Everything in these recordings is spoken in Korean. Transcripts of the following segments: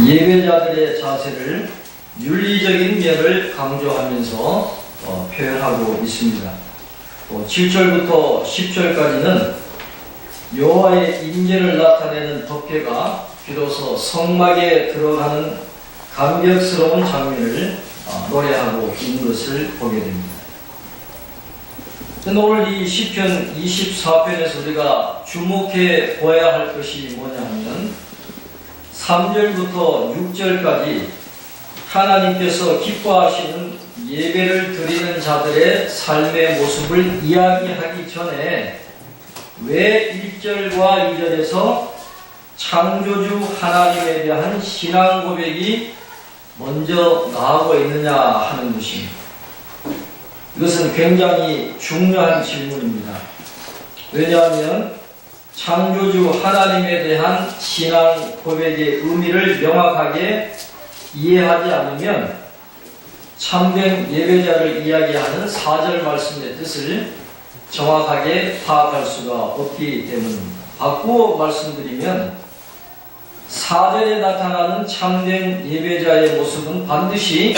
예배자들의 자세를 윤리적인 면을 강조하면서 표현하고 있습니다. 7절부터 10절까지는 여호와의 임재를 나타내는 덮개가 비로소 성막에 들어가는 감격스러운 장면을 노래하고 있는 것을 보게 됩니다. 오늘 이 시편 24편에서 우리가 주목해 보아야 할 것이 뭐냐 하면 3절부터 6절까지 하나님께서 기뻐하시는 예배를 드리는 자들의 삶의 모습을 이야기하기 전에 왜 1절과 2절에서 창조주 하나님에 대한 신앙 고백이 먼저 나오고 있느냐 하는 것입니다. 이것은 굉장히 중요한 질문입니다. 왜냐하면 창조주 하나님에 대한 신앙 고백의 의미를 명확하게 이해하지 않으면 참된 예배자를 이야기하는 4절 말씀의 뜻을 정확하게 파악할 수가 없기 때문입니다. 바꾸어 말씀드리면 4절에 나타나는 참된 예배자의 모습은 반드시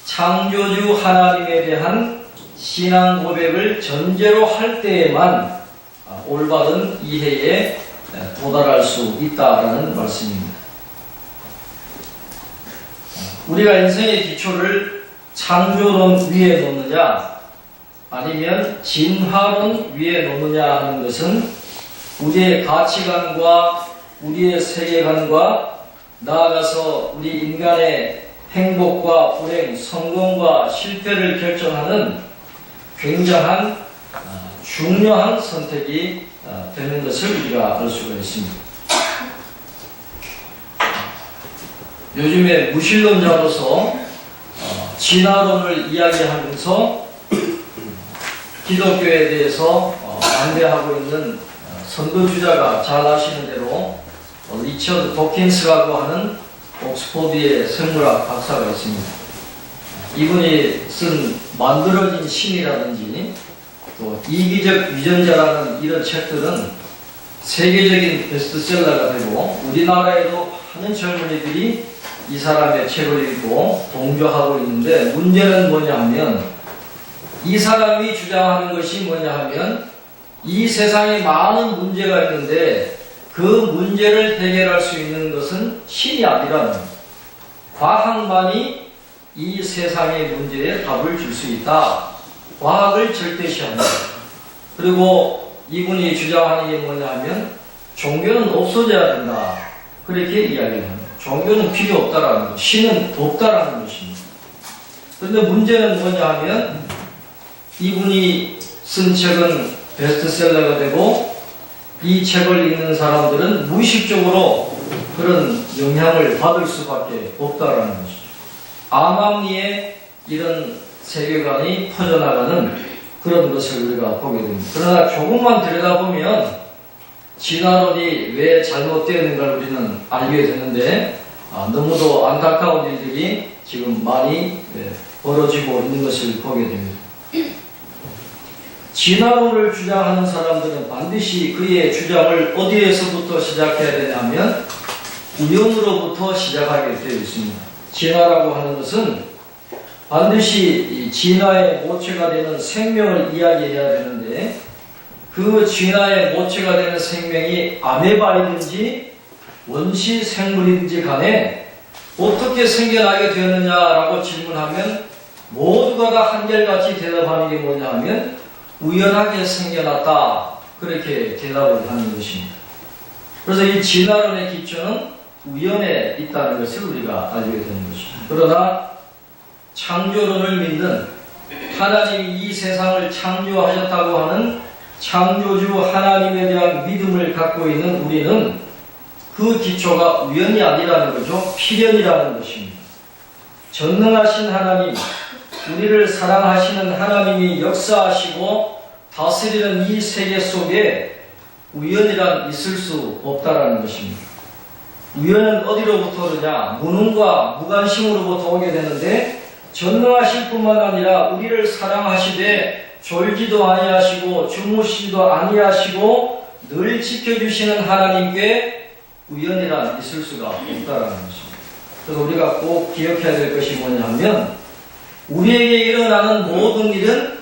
창조주 하나님에 대한 신앙 고백을 전제로 할 때에만 올바른 이해에 도달할 수 있다라는 말씀입니다. 우리가 인생의 기초를 창조론 위에 놓느냐 아니면 진화론 위에 놓느냐 하는 것은 우리의 가치관과 우리의 세계관과 나아가서 우리 인간의 행복과 불행, 성공과 실패를 결정하는 굉장한 중요한 선택이 되는 것을 우리가 알 수가 있습니다. 요즘에 무신론자로서 진화론을 이야기하면서 기독교에 대해서 반대하고 있는 선거주자가 잘 아시는 대로 리처드 도킨스라고 하는 옥스포드의 생물학 박사가 있습니다. 이분이 쓴 만들어진 신이라든지 또 이기적 유전자라는 이런 책들은 세계적인 베스트셀러가 되고 우리나라에도 많은 젊은이들이 이 사람의 책을 읽고 동조하고 있는데 문제는 뭐냐 하면 이 사람이 주장하는 것이 뭐냐 하면 이 세상에 많은 문제가 있는데 그 문제를 해결할 수 있는 것은 신이 아니라는 과학만이 이 세상의 문제에 답을 줄 수 있다. 과학을 절대시합니다. 그리고 이분이 주장하는 게 뭐냐 하면 종교는 없어져야 된다. 그렇게 이야기를 합니다. 종교는 필요 없다라는 것, 신은 없다라는 것입니다. 그런데 문제는 뭐냐 하면 이분이 쓴 책은 베스트셀러가 되고 이 책을 읽는 사람들은 무의식적으로 그런 영향을 받을 수밖에 없다라는 것이죠. 암암리에 이런 세계관이 퍼져나가는 그런 것을 우리가 보게 됩니다. 그러나 조금만 들여다보면 진화론이 왜 잘못되었는가를 우리는 알게 되는데 너무도 안타까운 일들이 지금 많이 벌어지고 있는 것을 보게 됩니다. 진화론을 주장하는 사람들은 반드시 그의 주장을 어디에서부터 시작해야 되냐면 우연으로부터 시작하게 되어 있습니다. 진화라고 하는 것은 반드시 진화의 모체가 되는 생명을 이야기해야 되는데 그 진화의 모체가 되는 생명이 아메바이든지 원시 생물이든지 간에 어떻게 생겨나게 되었느냐라고 질문하면 모두가 다 한결같이 대답하는 게 뭐냐 하면 우연하게 생겨났다. 그렇게 대답을 하는 것입니다. 그래서 이 진화론의 기초는 우연에 있다는 것을 우리가 알게 되는 것입니다. 그러나 창조론을 믿는 하나님이 이 세상을 창조하셨다고 하는 창조주 하나님에 대한 믿음을 갖고 있는 우리는 그 기초가 우연이 아니라는 거죠. 필연이라는 것입니다. 전능하신 하나님, 우리를 사랑하시는 하나님이 역사하시고 다스리는 이 세계 속에 우연이란 있을 수 없다라는 것입니다. 우연은 어디로부터 오느냐? 무능과 무관심으로부터 오게 되는데 전능하실 뿐만 아니라 우리를 사랑하시되 졸지도 아니하시고 주무시지도 아니하시고 늘 지켜주시는 하나님께 우연이란 있을 수가 없다라는 것입니다. 그래서 우리가 꼭 기억해야 될 것이 뭐냐면 우리에게 일어나는 모든 일은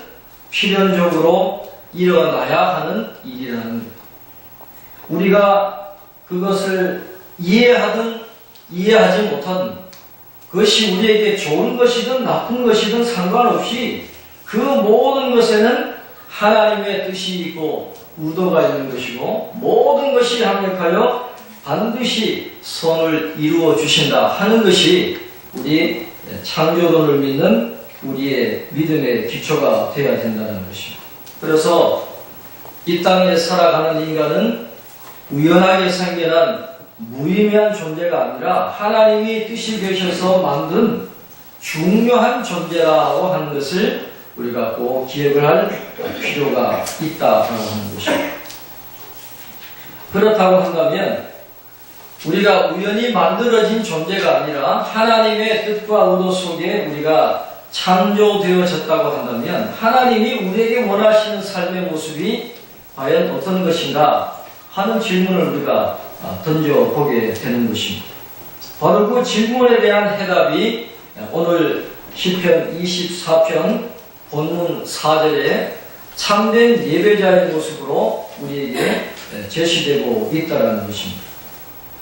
필연적으로 일어나야 하는 일이라는 거예요. 우리가 그것을 이해하든 이해하지 못하든 그것이 우리에게 좋은 것이든 나쁜 것이든 상관없이 그 모든 것에는 하나님의 뜻이 있고 의도가 있는 것이고 모든 것이 합력하여 반드시 선을 이루어 주신다 하는 것이 우리 창조론을 믿는 우리의 믿음의 기초가 되어야 된다는 것입니다. 그래서 이 땅에 살아가는 인간은 우연하게 생겨난 무의미한 존재가 아니라 하나님이 뜻이 되셔서 만든 중요한 존재라고 하는 것을 우리가 꼭 기억을 할 필요가 있다고 하는 것입니다. 그렇다고 한다면 우리가 우연히 만들어진 존재가 아니라 하나님의 뜻과 의도 속에 우리가 창조되어졌다고 한다면 하나님이 우리에게 원하시는 삶의 모습이 과연 어떤 것인가 하는 질문을 우리가 던져보게 되는 것입니다. 바로 그 질문에 대한 해답이 오늘 시편 24편 본문 4절에 참된 예배자의 모습으로 우리에게 제시되고 있다는 것입니다.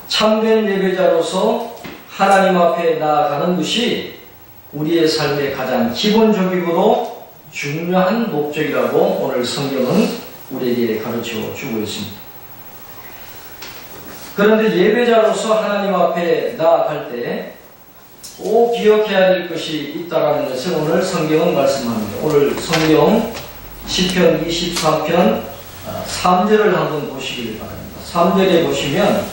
참된 예배자로서 하나님 앞에 나아가는 것이 우리의 삶의 가장 기본적이고 중요한 목적이라고 오늘 성경은 우리에게 가르쳐 주고 있습니다. 그런데 예배자로서 하나님 앞에 나아갈 때 꼭 기억해야 될 것이 있다는 것을 오늘 성경은 말씀합니다. 오늘 성경 시편 24편 3절을 한번 보시길 바랍니다. 3절에 보시면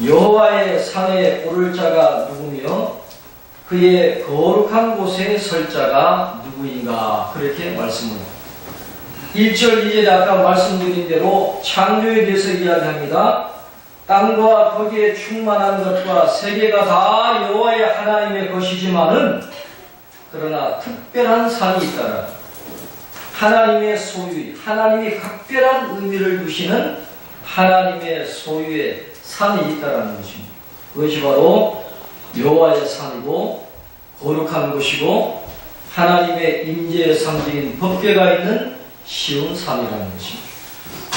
여호와의 산에 오를 자가 누구며 그의 거룩한 곳에 설 자가 누구인가 그렇게 말씀합니다. 1절 2절에 아까 말씀드린 대로 창조에 대해서 이야기합니다. 땅과 거기에 충만한 것과 세계가 다 여호와의 하나님의 것이지만은 그러나 특별한 산이 있다라. 하나님의 소유, 하나님이 각별한 의미를 두시는 하나님의 소유의 산이 있다라는 것입니다. 그것이 바로 여호와의 산이고 거룩한 곳이고 하나님의 임재의 상징인 법궤가 있는 시온 산이라는 것입니다.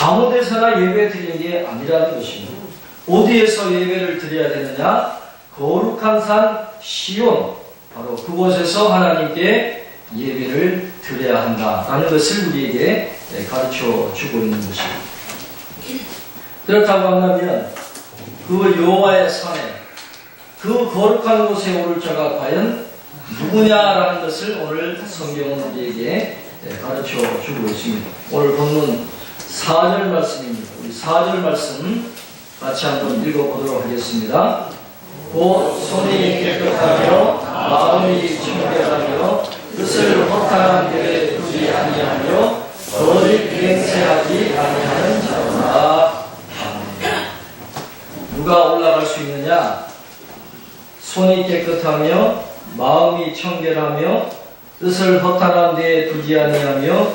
아무 데서나 예배 드리는 게 아니라는 것입니다. 어디에서 예배를 드려야 되느냐? 거룩한 산 시온, 바로 그곳에서 하나님께 예배를 드려야 한다라는 것을 우리에게 가르쳐 주고 있는 것입니다. 그렇다고 한다면 그 여호와의 산에 그 거룩한 곳에 오를 자가 과연 누구냐라는 것을 오늘 성경은 우리에게 가르쳐 주고 있습니다. 오늘 본문 4절 말씀입니다. 우리 4절 말씀 같이 한번 읽어보도록 하겠습니다. 곧 손이 깨끗하며 마음이 청결하며 뜻을 허탄한 데에 두지 아니하며 거짓 맹세하지 아니하는 자로다. 누가 올라갈 수 있느냐? 손이 깨끗하며 마음이 청결하며 뜻을 허탄한 데에 두지 아니하며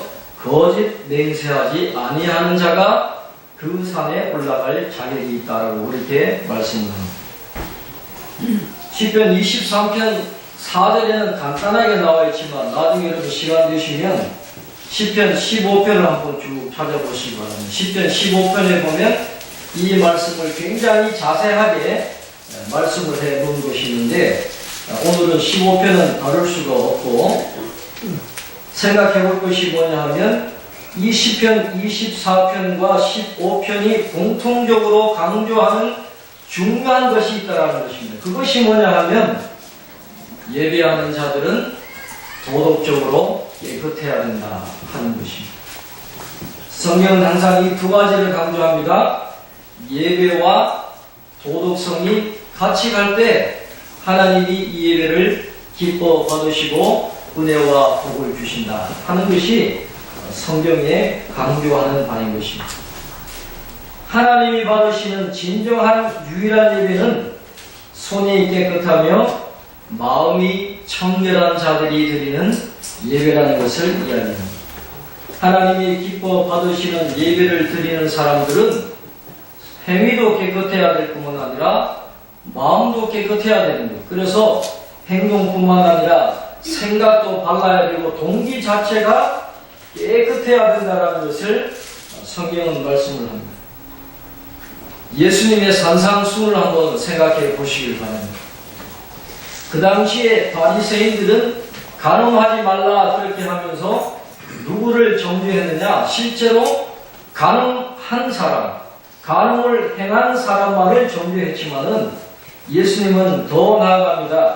거짓 맹세하지 아니하는 자가 그 산에 올라갈 자격이 있다라고 그렇게 말씀합니다. 시편 23편 4절에는 간단하게 나와 있지만 나중에 여러분 시간 되시면 시편 15편을 한번 쭉 찾아보시기 바랍니다. 시편 15편에 보면 이 말씀을 굉장히 자세하게 말씀을 해 놓은 것이 있는데 오늘은 15편은 다룰 수가 없고 생각해 볼 것이 뭐냐 하면 이 시편 24편과 15편이 공통적으로 강조하는 중요한 것이 있다는 것입니다. 그것이 뭐냐 하면 예배하는 자들은 도덕적으로 깨끗해야 된다 하는 것입니다. 성경은 항상 이 두 가지를 강조합니다. 예배와 도덕성이 같이 갈 때 하나님이 이 예배를 기뻐 받으시고 은혜와 복을 주신다 하는 것이 성경에 강조하는 바인 것입니다. 하나님이 받으시는 진정한 유일한 예배는 손이 깨끗하며 마음이 청결한 자들이 드리는 예배라는 것을 이야기합니다. 하나님이 기뻐 받으시는 예배를 드리는 사람들은 행위도 깨끗해야 될 뿐만 아니라 마음도 깨끗해야 되는 거예요. 그래서 행동뿐만 아니라 생각도 발라야 되고 동기 자체가 깨끗해야 된다는 것을 성경은 말씀을 합니다. 예수님의 산상수훈을 한번 생각해 보시길 바랍니다. 그 당시에 바리새인들은 간음하지 말라 그렇게 하면서 누구를 정죄했느냐? 실제로 간음한 사람, 간음을 행한 사람만을 정죄했지만은 예수님은 더 나아갑니다.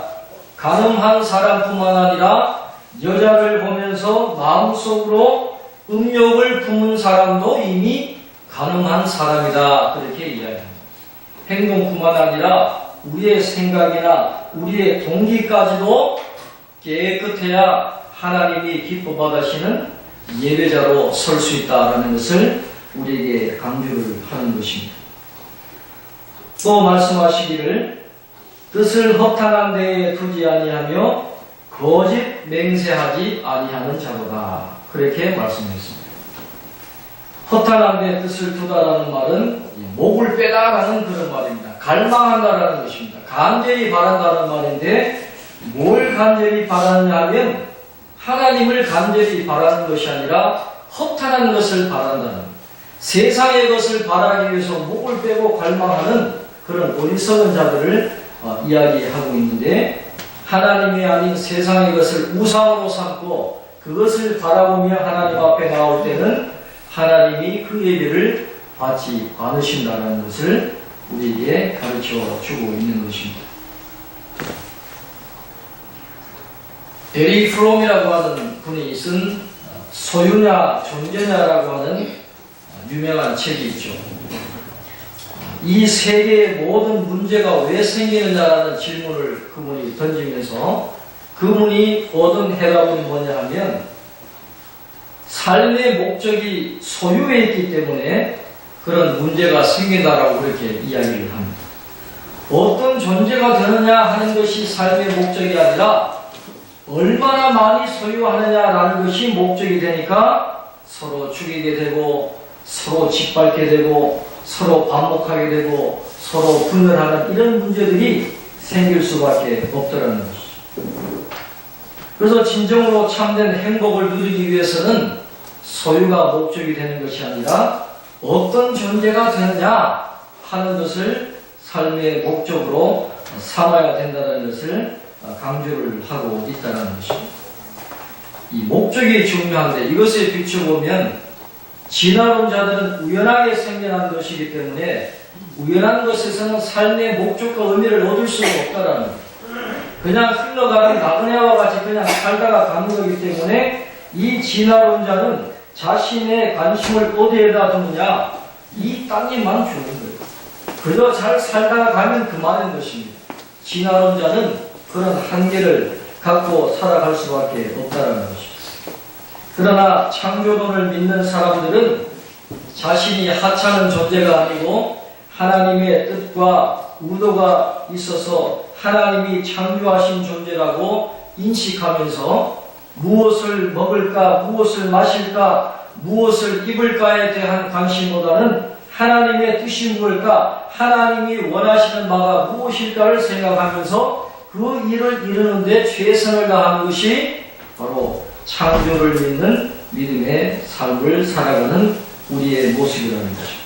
간음한 사람뿐만 아니라 여자를 보면서 마음속으로 음욕을 품은 사람도 이미 간음한 사람이다 그렇게 이야기합니다. 행동뿐만 아니라 우리의 생각이나 우리의 동기까지도 깨끗해야 하나님이 기뻐 받으시는 예배자로 설 수 있다라는 것을 우리에게 강조를 하는 것입니다. 또 말씀하시기를 뜻을 허탄한 데에 두지 아니하며 거짓 맹세하지 아니하는 자로다 그렇게 말씀했습니다. 허탄한 데에 뜻을 두다라는 말은 목을 빼다라는 그런 말입니다. 갈망한다라는 것입니다. 간절히 바란다는 말인데 뭘 간절히 바라느냐 하면 하나님을 간절히 바라는 것이 아니라 허탄한 것을 바란다는, 세상의 것을 바라기 위해서 목을 빼고 갈망하는 그런 어리석은 자들을 이야기하고 있는데, 하나님이 아닌 세상의 것을 우상으로 삼고 그것을 바라보며 하나님 앞에 나올 때는 하나님이 그 예배를 받지 않으신다는 것을 우리에게 가르쳐 주고 있는 것입니다. 에리 프롬이라고 하는 분이 쓴 소유냐 존재냐라고 하는 유명한 책이 있죠. 이 세계의 모든 문제가 왜 생기느냐라는 질문을 그분이 던지면서 그분이 얻은 해답은 뭐냐 하면 삶의 목적이 소유에 있기 때문에 그런 문제가 생긴다라고 그렇게 이야기를 합니다. 어떤 존재가 되느냐 하는 것이 삶의 목적이 아니라 얼마나 많이 소유하느냐라는 것이 목적이 되니까 서로 죽이게 되고 서로 짓밟게 되고 서로 반목하게 되고 서로 분열하는 이런 문제들이 생길 수밖에 없다는 것이죠. 그래서 진정으로 참된 행복을 누리기 위해서는 소유가 목적이 되는 것이 아니라 어떤 존재가 되느냐 하는 것을 삶의 목적으로 삼아야 된다는 것을 강조를 하고 있다는 것입니다. 이 목적이 중요한데 이것에 비춰보면 진화론자들은 우연하게 생겨난 것이기 때문에 우연한 것에서는 삶의 목적과 의미를 얻을 수가 없다라는 거예요. 그냥 흘러가는 나그네와 같이 그냥 살다가 가는 거기 때문에 이 진화론자는 자신의 관심을 어디에다 두느냐, 이 땅에만 주는 거예요. 그저 잘 살다가 가면 그만인 것입니다. 진화론자는 그런 한계를 갖고 살아갈 수밖에 없다는 것입니다. 그러나 창조론을 믿는 사람들은 자신이 하찮은 존재가 아니고 하나님의 뜻과 의도가 있어서 하나님이 창조하신 존재라고 인식하면서 무엇을 먹을까, 무엇을 마실까, 무엇을 입을까에 대한 관심보다는 하나님의 뜻이 무엇일까, 하나님이 원하시는 바가 무엇일까를 생각하면서 그 일을 이루는데 최선을 다하는 것이 바로 창조를 믿는 믿음의 삶을 살아가는 우리의 모습이라는 것입니다.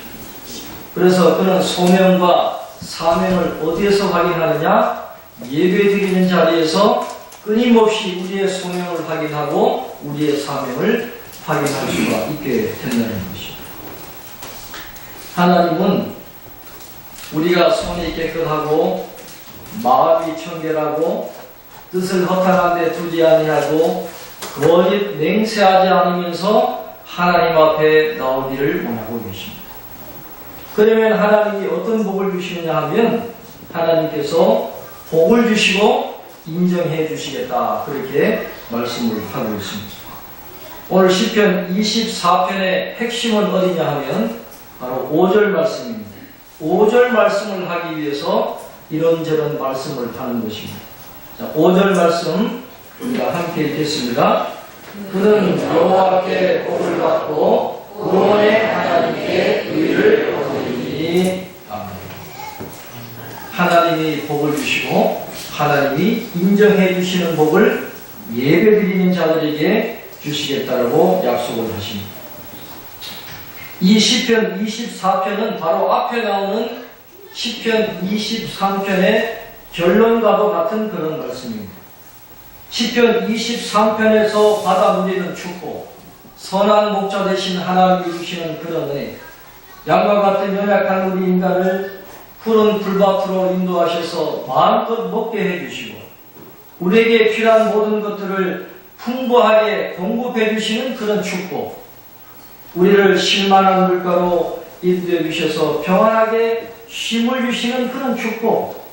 그래서 그는 소명과 사명을 어디에서 확인하느냐? 예배드리는 자리에서 끊임없이 우리의 소명을 확인하고 우리의 사명을 확인할 수가 있게 된다는 것입니다. 하나님은 우리가 손이 깨끗하고 마음이 청결하고 뜻을 허탄한 데 두지 아니하고 거짓 맹세하지 않으면서 하나님 앞에 나오기를 원하고 계십니다. 그러면 하나님이 어떤 복을 주시느냐 하면 하나님께서 복을 주시고 인정해 주시겠다 그렇게 말씀을 하고 있습니다. 오늘 시편 24편의 핵심은 어디냐 하면 바로 5절 말씀입니다. 5절 말씀을 하기 위해서 이런저런 말씀을 하는 것입니다. 자, 5절 말씀 우리가 함께 읽겠습니다. 그는 여호와께 복을 받고 구원의 하나님께 의를 얻으리니. 아멘. 하나님이 복을 주시고 하나님이 인정해 주시는 복을 예배드리는 자들에게 주시겠다라고 약속을 하십니다. 이 시편 24편은 바로 앞에 나오는 시편 23편의 결론과도 같은 그런 말씀입니다. 시편 23편에서 받아 누리는 축복, 선한 목자 되신 하나님이 주시는 그런 은혜, 양과 같은 연약한 우리 인간을 푸른 풀밭으로 인도하셔서 마음껏 먹게 해주시고 우리에게 필요한 모든 것들을 풍부하게 공급해 주시는 그런 축복, 우리를 실만한 물가로 인도해 주셔서 평안하게 쉼을 주시는 그런 축복,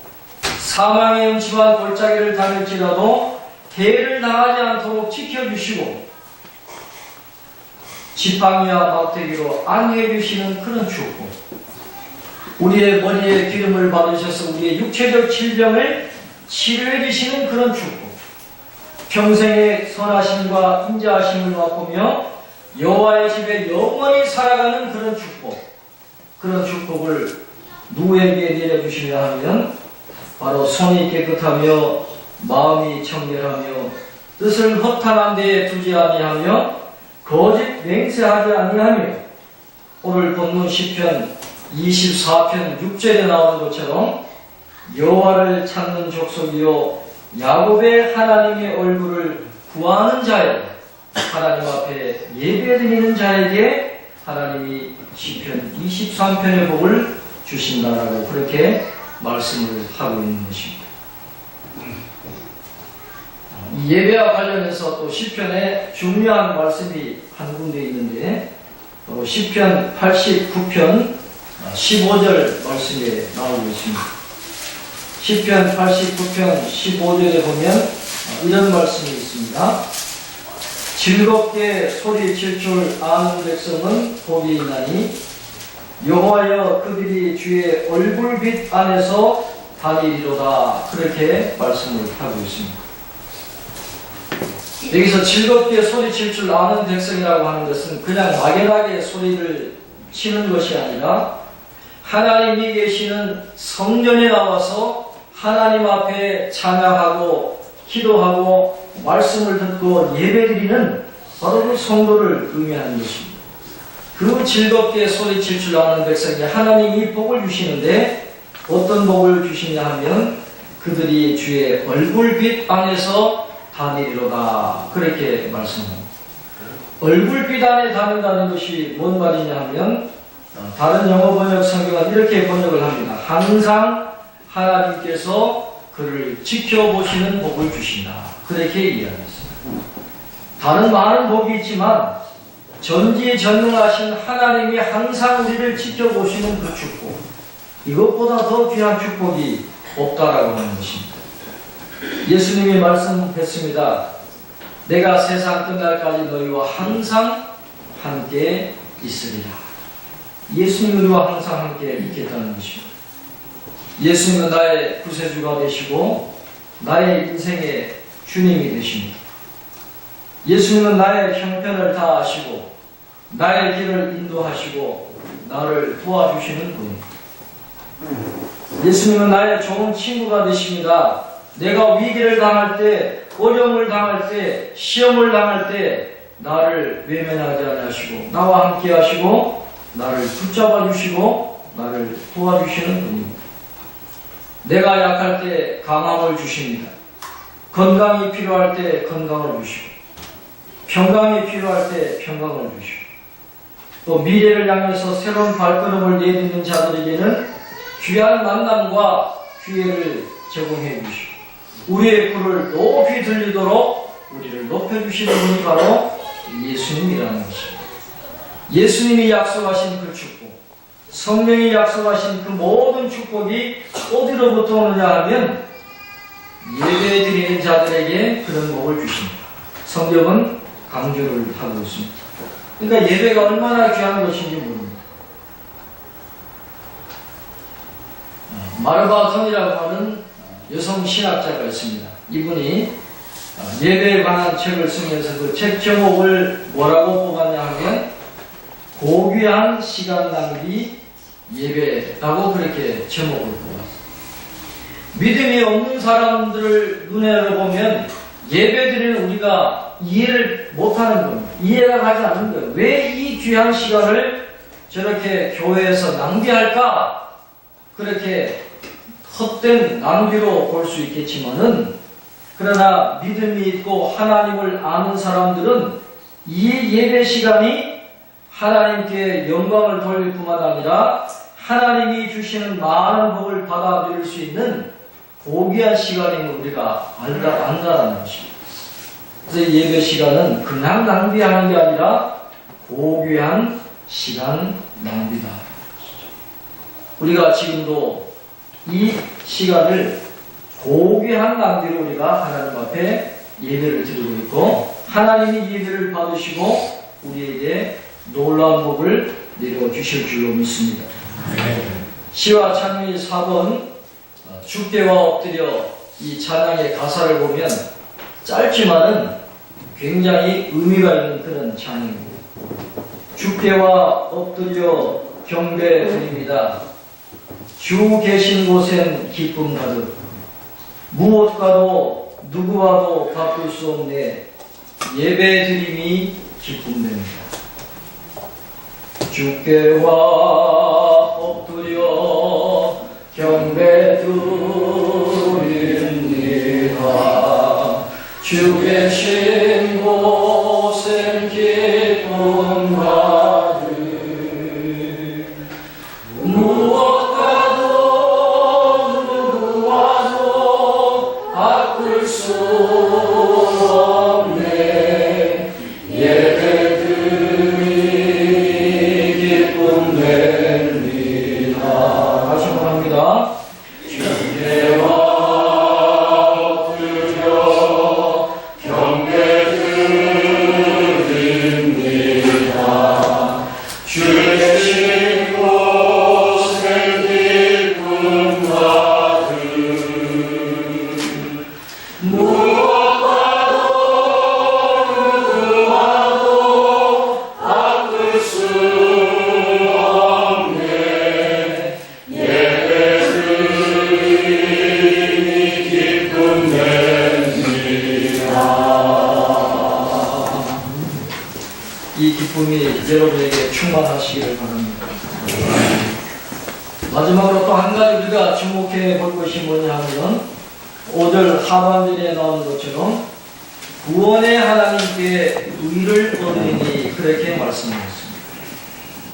사망의 음침한 골짜기를 다닐지라도 해를 당하지 않도록 지켜주시고 지팡이와 막대기로 안위해 주시는 그런 축복, 우리의 머리에 기름을 받으셔서 우리의 육체적 질병을 치료해 주시는 그런 축복, 평생의 선하심과 인자하심을 맛보며 여호와의 집에 영원히 살아가는 그런 축복, 그런 축복을 누구에게 내려주시냐 하면 바로 손이 깨끗하며 마음이 청결하며 뜻을 허탄한 데에 두지 아니하며 거짓 맹세하지 아니하며, 오늘 본문 시편 24편 6절에 나오는 것처럼 여호와를 찾는 족속이요 야곱의 하나님의 얼굴을 구하는 자여, 하나님 앞에 예배드리는 자에게 하나님이 시편 23편의 복을 주신다라고 그렇게 말씀을 하고 있는 것입니다. 이 예배와 관련해서 또 시편에 중요한 말씀이 한 군데 있는데 시편 89편 15절 말씀에 나오고 있습니다. 시편 89편 15절에 보면 이런 말씀이 있습니다. 즐겁게 소리칠 줄 아는 백성은 복이 있나니 여호와여 그들이 주의 얼굴빛 안에서 다니리로다, 그렇게 말씀을 하고 있습니다. 여기서 즐겁게 소리칠 줄 아는 백성이라고 하는 것은 그냥 막연하게 소리를 치는 것이 아니라 하나님이 계시는 성전에 나와서 하나님 앞에 찬양하고 기도하고 말씀을 듣고 예배드리는 바로 그 성도를 의미하는 것입니다. 그 즐겁게 소리칠 줄 아는 백성이 하나님이 복을 주시는데 어떤 복을 주시냐 하면 그들이 주의 얼굴빛 안에서 다니리로다, 그렇게 말씀합니다. 얼굴빛 안에 다닌다는 것이 뭔 말이냐 하면 다른 영어 번역 성경은 이렇게 번역을 합니다. 항상 하나님께서 그를 지켜보시는 복을 주신다, 그렇게 이해하겠습니다. 다른 많은 복이 있지만 전지전능하신 하나님이 항상 우리를 지켜보시는 그 축복, 이것보다 더 귀한 축복이 없다라고 하는 것입니다. 예수님이 말씀했습니다. 내가 세상 끝날까지 너희와 항상 함께 있으리라. 예수님이 우리와 항상 함께 있겠다는 것입니다. 예수님은 나의 구세주가 되시고 나의 인생의 주님이 되십니다. 예수님은 나의 형편을 다 아시고 나의 길을 인도하시고 나를 도와주시는 분입니다. 예수님은 나의 좋은 친구가 되십니다. 내가 위기를 당할 때, 어려움을 당할 때, 시험을 당할 때 나를 외면하지 않으시고 나와 함께 하시고 나를 붙잡아 주시고 나를 도와주시는 분입니다. 내가 약할 때 강함을 주십니다. 건강이 필요할 때 건강을 주시고 평강이 필요할 때 평강을 주시고 또 미래를 향해서 새로운 발걸음을 내딛는 자들에게는 귀한 만남과 기회를 제공해 주시고 우리의 뿔을 높이 들리도록 우리를 높여주시는 분이 바로 예수님이라는 것입니다. 예수님이 약속하신 그 축복, 성령이 약속하신 그 모든 축복이 어디로부터 오느냐 하면 예배 드리는 자들에게 그런 복을 주십니다. 성경은 강조를 하고 있습니다. 그러니까 예배가 얼마나 귀한 것인지 모릅니다. 마르바톤이라고 하는 여성 신학자가 있습니다. 이분이 예배에 관한 책을 쓰면서 그 책 제목을 뭐라고 뽑았냐 하면 고귀한 시간 낭비 예배라고 그렇게 제목을 뽑았습니다. 믿음이 없는 사람들을 눈으로 보면 예배드리는 우리가 이해를 못하는 겁니다. 이해가 가지 않는 거예요. 왜 이 귀한 시간을 저렇게 교회에서 낭비할까? 그렇게 헛된 낭비로 볼 수 있겠지만은, 그러나 믿음이 있고 하나님을 아는 사람들은 이 예배 시간이 하나님께 영광을 돌릴 뿐만 아니라 하나님이 주시는 많은 복을 받아들일 수 있는 고귀한 시간임을 우리가 안다는 것입니다. 그래서 예배 시간은 그냥 낭비하는 게 아니라 고귀한 시간 낭비다. 우리가 지금도 이 시간을 고귀한 낭비로 우리가 하나님 앞에 예배를 드리고 있고, 하나님이 예배를 받으시고 우리에게 놀라운 복을 내려주실 줄로 믿습니다. 시와 찬미 4번 주께와 엎드려, 이 찬양의 가사를 보면 짧지만은 굉장히 의미가 있는 그런 찬양입니다. 주께와 엎드려 경배 드립니다. 주 계신 곳엔 기쁨 가득, 무엇과도 누구와도 바꿀 수 없네. 예배 드림이 기쁨됩니다. 주께와 엎드려 경배 드립니다. 주 계신 곳엔 기쁨 가득, 무엇과도 누구와도 바꿀 수 없네. 예배 드림이 기쁨됩니다. 다시 한번 합니다. 주께와 이 기쁨이 여러분에게 충만하시기를 바랍니다. 마지막으로 또 한 가지 우리가 주목해 볼 것이 뭐냐 하면, 5절 하반절에 나온 것처럼 구원의 하나님께 의를 얻으니, 그렇게 말씀하셨습니다.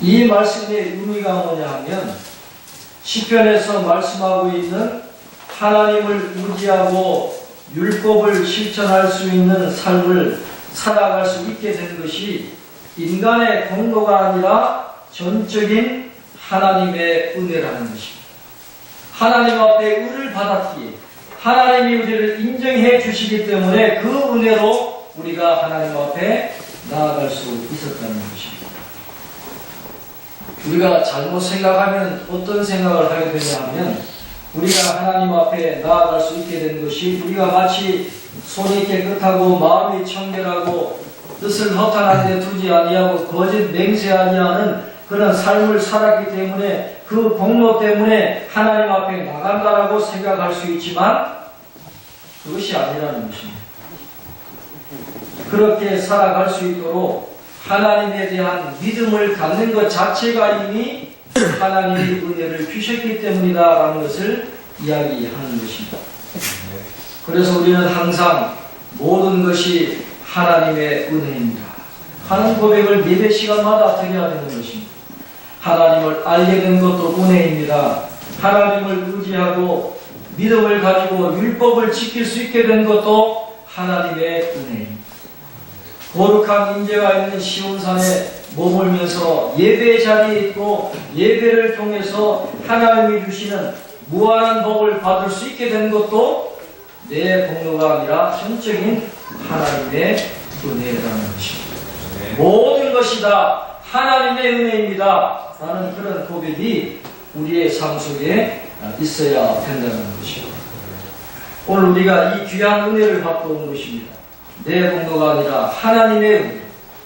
이 말씀의 의미가 뭐냐 하면, 시편에서 말씀하고 있는 하나님을 의지하고 율법을 실천할 수 있는 삶을 살아갈 수 있게 된 것이 인간의 공로가 아니라 전적인 하나님의 은혜라는 것입니다. 하나님 앞에 의를 받았기에 하나님이 우리를 인정해 주시기 때문에 그 은혜로 우리가 하나님 앞에 나아갈 수 있었다는 것입니다. 우리가 잘못 생각하면 어떤 생각을 하게 되냐 하면, 우리가 하나님 앞에 나아갈 수 있게 된 것이 우리가 마치 손이 깨끗하고 마음이 청결하고 뜻을 허탄한 데 두지 아니하고 거짓 맹세하지 않은 그런 삶을 살았기 때문에, 그 공로 때문에 하나님 앞에 나간다라고 생각할 수 있지만 그것이 아니라는 것입니다. 그렇게 살아갈 수 있도록 하나님에 대한 믿음을 갖는 것 자체가 이미 하나님이 은혜를 주셨기 때문이다라는 것을 이야기하는 것입니다. 그래서 우리는 항상 모든 것이 하나님의 은혜입니다 하는 고백을 예배 시간마다 드려야 되는 것입니다. 하나님을 알게 된 것도 은혜입니다. 하나님을 의지하고 믿음을 가지고 율법을 지킬 수 있게 된 것도 하나님의 은혜입니다. 거룩한 임재가 있는 시온산에 머물면서 예배 자리에 있고 예배를 통해서 하나님이 주시는 무한한 복을 받을 수 있게 된 것도 내 공로가 아니라 전적인 하나님의 은혜라는 것입니다. 모든 것이 다 하나님의 은혜입니다 라는 그런 고백이 우리의 삶 속에 있어야 된다는 것입니다. 오늘 우리가 이 귀한 은혜를 받고 온 것입니다. 내 공로가 아니라 하나님의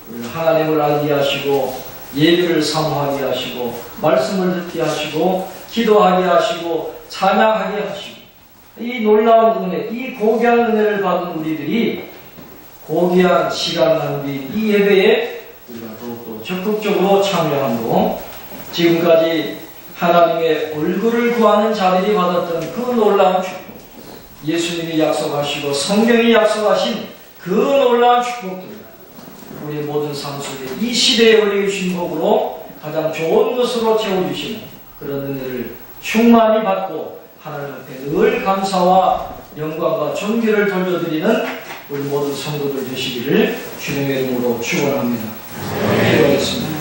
은혜, 하나님을 알게 하시고 예배를 사모하게 하시고 말씀을 듣게 하시고 기도하게 하시고 찬양하게 하시고 이 놀라운 은혜, 이 고귀한 은혜를 받은 우리들이 고귀한 시간 낭비인 이 예배에 우리가 더욱더 적극적으로 참여함으로 지금까지 하나님의 얼굴을 구하는 자들이 받았던 그 놀라운 축복, 예수님이 약속하시고 성경이 약속하신 그 놀라운 축복들을 우리 모든 삶 속에 이 시대에 우리에게 주신 복으로 가장 좋은 것으로 채워주시는 그런 은혜를 충만히 받고 하나님 앞에 늘 감사와 영광과 존귀를 돌려드리는 우리 모든 성도들 되시기를 주님의 이름으로 축원합니다. 기도하겠습니다.